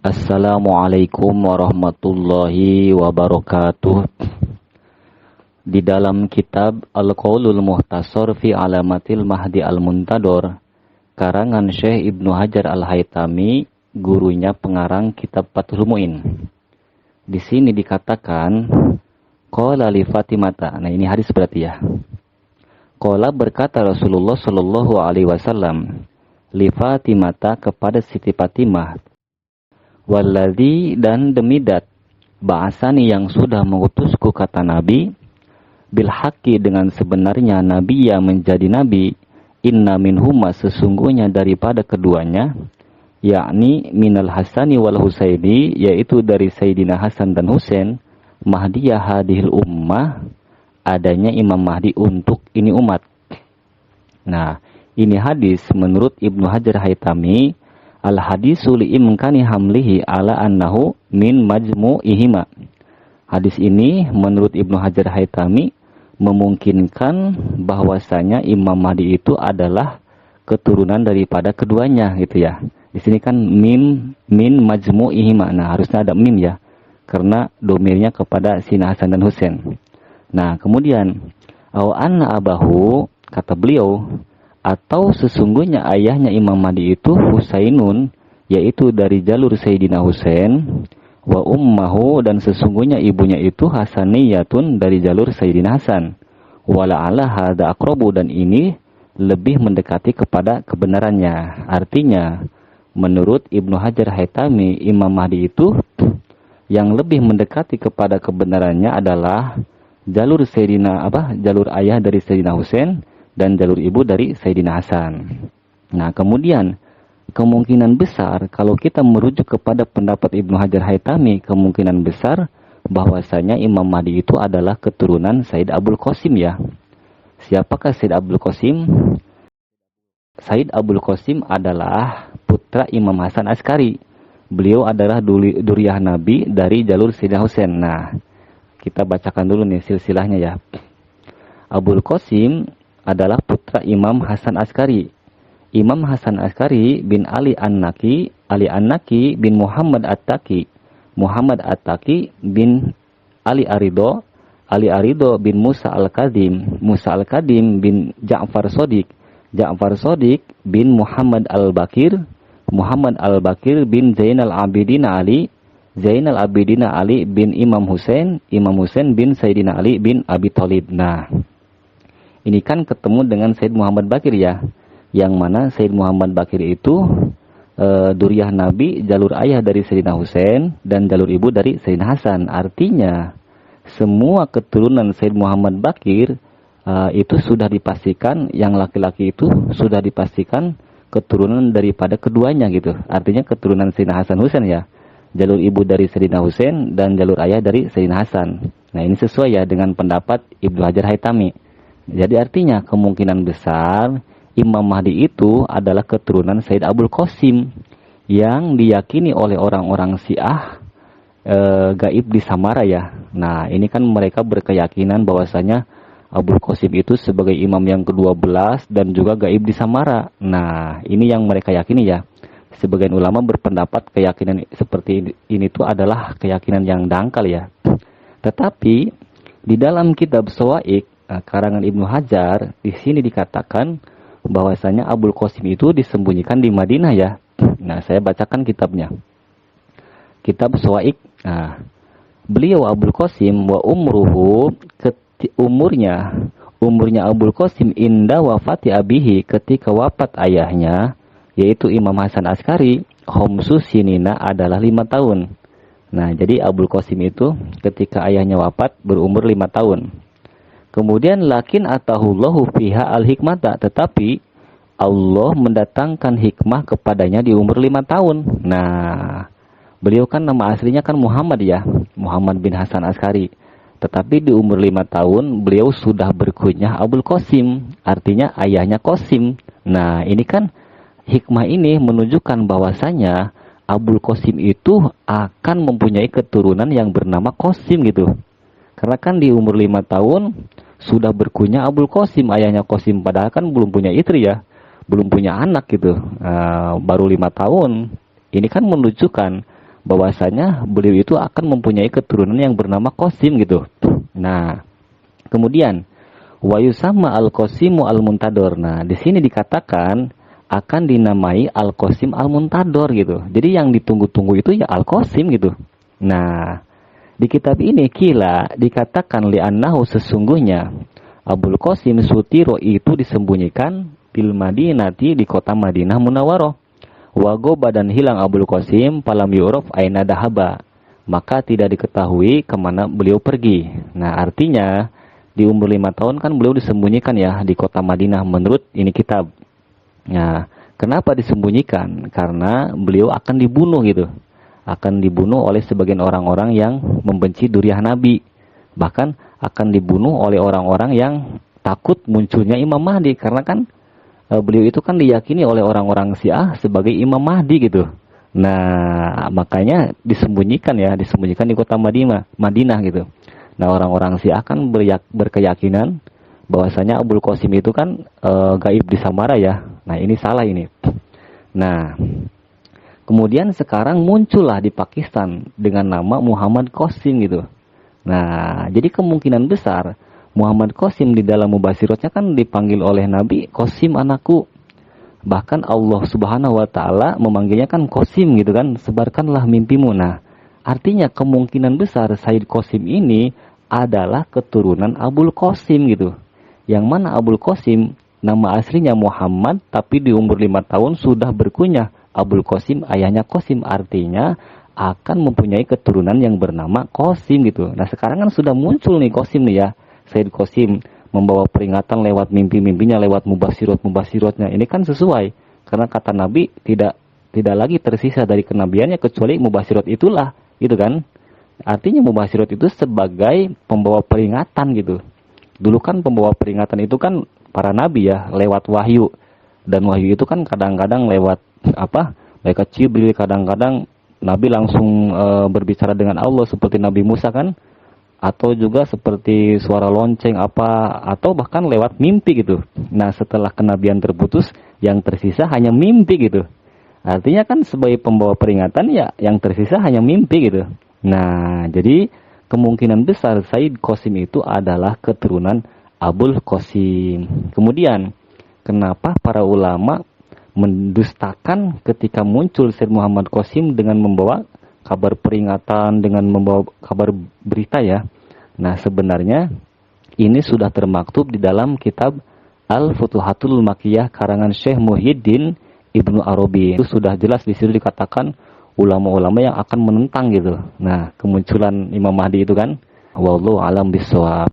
Assalamualaikum warahmatullahi wabarakatuh. Di dalam kitab Al-Qaulul Muhtasar fi Alamatil Mahdi Al-Muntador, karangan Syekh Ibnu Hajar Al-Haytami, gurunya pengarang kitab Fathul Mu'in. Di sini dikatakan, qala li Fatimata. Nah, ini hadis berarti ya. Qala berkata Rasulullah sallallahu alaihi wasallam li Fatimata kepada Siti Fatimah, walladzi dan demi dat ba'asani yang sudah mengutusku, kata Nabi, bil haqqi dengan sebenarnya Nabi yang menjadi Nabi, inna minhuma sesungguhnya daripada keduanya, yakni minal Hasani wal Husaini, yaitu dari Sayyidina Hasan dan Husain, Mahdiyah hadhil ummah, adanya Imam Mahdi untuk ini umat. Nah, ini hadis menurut Ibnu Hajar Haytami, al hadisu li imkani hamlihi ala annahu min majmu'ihima. Hadis ini menurut Ibnu Hajar Haytami memungkinkan bahwasanya Imam Mahdi itu adalah keturunan daripada keduanya gitu ya. Di sini kan min majmu'ihima. Nah, harusnya ada mim ya, karena domirnya kepada Sina Hasan dan Husain. Nah, kemudian au anna abahu, kata beliau, atau sesungguhnya ayahnya Imam Mahdi itu Husainun, yaitu dari jalur Sayyidina Husain, wa ummahu, dan sesungguhnya ibunya itu Hasaniyatun, dari jalur Sayyidina Hasan. Wala'ala hadza aqrabu, dan ini lebih mendekati kepada kebenarannya. Artinya, menurut Ibnu Hajar Haytami, Imam Mahdi itu yang lebih mendekati kepada kebenarannya adalah jalur jalur ayah dari Sayyidina Husain dan jalur ibu dari Sayyidina Hasan. Nah, kemudian kemungkinan besar kalau kita merujuk kepada pendapat Ibnu Hajar Haytami, kemungkinan besar bahwasanya Imam Mahdi itu adalah keturunan Said Abul Qasim ya. Siapakah Said Abul Qasim? Said Abul Qasim adalah putra Imam Hasan Askari. Beliau adalah duriyah Nabi dari jalur Sayyidina Husain. Nah, kita bacakan dulu nih silsilahnya ya. Abul Qasim adalah putra Imam Hasan Askari. Imam Hasan Askari bin Ali An-Naki, Ali An-Naki bin Muhammad At-Taki, Muhammad At-Taki bin Ali Arido, Ali Arido bin Musa Al-Kadim, Musa Al-Kadim bin Ja'far Shodiq, Ja'far Shodiq bin Muhammad Al-Bakir, Muhammad Al-Bakir bin Zainal Abidin Ali, Zainal Abidin Ali bin Imam Husain, Imam Husain bin Sayyidina Ali bin Abi Thalib. Nah, ini kan ketemu dengan Said Muhammad Bakir ya, yang mana Said Muhammad Bakir itu duriyah Nabi, jalur ayah dari Sayyidina Husain dan jalur ibu dari Sayyidina Hasan. Artinya semua keturunan Said Muhammad Bakir itu sudah dipastikan, yang laki-laki itu sudah dipastikan keturunan daripada keduanya gitu. Artinya keturunan Sayyidina Hasan Husain ya, jalur ibu dari Sayyidina Husain dan jalur ayah dari Sayyidina Hasan. Nah, ini sesuai ya dengan pendapat Ibnu Hajar Haytami. Jadi artinya kemungkinan besar Imam Mahdi itu adalah keturunan Said Abul Qasim yang diyakini oleh orang-orang Syiah gaib di Samara ya. Nah, ini kan mereka berkeyakinan bahwasanya Abul Qasim itu sebagai imam yang ke-12 dan juga gaib di Samara. Nah, ini yang mereka yakini ya. Sebagian ulama berpendapat keyakinan seperti ini tuh adalah keyakinan yang dangkal ya. Tetapi di dalam kitab Shawa'iq karangan Ibnu Hajar, di sini dikatakan bahwasanya Abul Qasim itu disembunyikan di Madinah ya. Nah, saya bacakan kitabnya. Kitab Shawa'iq. Nah, beliau Abul Qasim wa umruhu, umurnya Abul Qasim inda wafati abihi, ketika wafat ayahnya yaitu Imam Hasan Askari, khamsu sinina adalah 5 tahun. Nah, jadi Abul Qasim itu ketika ayahnya wafat berumur 5 tahun. Kemudian lakin atahullahu fiha al-hikmata, tetapi Allah mendatangkan hikmah kepadanya di umur 5 tahun. Nah, beliau kan nama aslinya kan Muhammad ya, Muhammad bin Hasan Askari. Tetapi di umur 5 tahun beliau sudah berkunyah Abul Qasim, artinya ayahnya Qasim. Nah, ini kan hikmah ini menunjukkan bahwasanya Abul Qasim itu akan mempunyai keturunan yang bernama Qasim gitu. Karena kan di umur 5 tahun sudah berkunyah Abul Qasim, ayahnya Qasim, padahal kan belum punya istri ya, belum punya anak gitu, baru 5 tahun. Ini kan menunjukkan bahwasanya beliau itu akan mempunyai keturunan yang bernama Qasim gitu. Nah, kemudian wa yusamma al-Qasimu al-Muntador. Nah, di sini dikatakan akan dinamai al-Qasim al-Muntador gitu. Jadi yang ditunggu-tunggu itu ya al-Qasim gitu. Nah, di kitab ini kila dikatakan li'annahu sesungguhnya Abul Qasim Sutiro itu disembunyikan bil Madinati di kota Madinah Munawwaroh. Wago badan hilang Abul Qasim palam yu'raf aina dahaba. Maka tidak diketahui kemana beliau pergi. Nah, artinya di umur 5 tahun kan beliau disembunyikan ya di kota Madinah menurut ini kitab. Nah, kenapa disembunyikan? Karena beliau akan dibunuh gitu. Akan dibunuh oleh sebagian orang-orang yang membenci duriah Nabi. Bahkan akan dibunuh oleh orang-orang yang takut munculnya Imam Mahdi. Karena kan beliau itu kan diyakini oleh orang-orang Syiah sebagai Imam Mahdi gitu. Nah, makanya disembunyikan di kota Madinah gitu. Nah, orang-orang Syiah kan berkeyakinan bahwasanya Abul Qasim itu kan gaib di Samara ya. Nah, ini salah ini. Nah, kemudian sekarang muncullah di Pakistan dengan nama Muhammad Qasim gitu. Nah, jadi kemungkinan besar Muhammad Qasim di dalam mubasyiratnya kan dipanggil oleh Nabi Qasim anakku. Bahkan Allah Subhanahu wa taala memanggilnya kan Qasim gitu kan, sebarkanlah mimpimu. Nah, artinya kemungkinan besar Sayyid Qasim ini adalah keturunan Abul Qasim gitu. Yang mana Abul Qasim nama aslinya Muhammad tapi di umur 5 tahun sudah berkunyah Abul Qasim, ayahnya Qasim, artinya akan mempunyai keturunan yang bernama Qasim gitu. Nah, sekarang kan sudah muncul nih Qasim nih ya. Sayyid Qasim membawa peringatan lewat mimpi-mimpinya, lewat mubasyirat-mubasyiratnya. Ini kan sesuai. Karena kata Nabi tidak lagi tersisa dari kenabiannya kecuali mubasyirat itulah, gitu kan. Artinya mubasyirat itu sebagai pembawa peringatan gitu. Dulu kan pembawa peringatan itu kan para nabi ya, lewat wahyu. Dan wahyu itu kan kadang-kadang lewat malaikat Jibril, kadang-kadang Nabi langsung berbicara dengan Allah seperti Nabi Musa kan. Atau juga seperti suara lonceng atau bahkan lewat mimpi gitu. Nah, setelah kenabian terputus, yang tersisa hanya mimpi gitu. Artinya kan sebagai pembawa peringatan ya yang tersisa hanya mimpi gitu. Nah, jadi kemungkinan besar Sayyid Qasim itu adalah keturunan Abul Qasim. Kemudian, kenapa para ulama mendustakan ketika muncul Sayyid Muhammad Qasim dengan membawa kabar peringatan, dengan membawa kabar berita ya. Nah, sebenarnya ini sudah termaktub di dalam kitab Al-Futuhatul Makkiyah karangan Syekh Muhyiddin Ibnu Arabi. Itu sudah jelas di situ dikatakan ulama-ulama yang akan menentang gitu. Nah, kemunculan Imam Mahdi itu kan wallahu alam bisawab.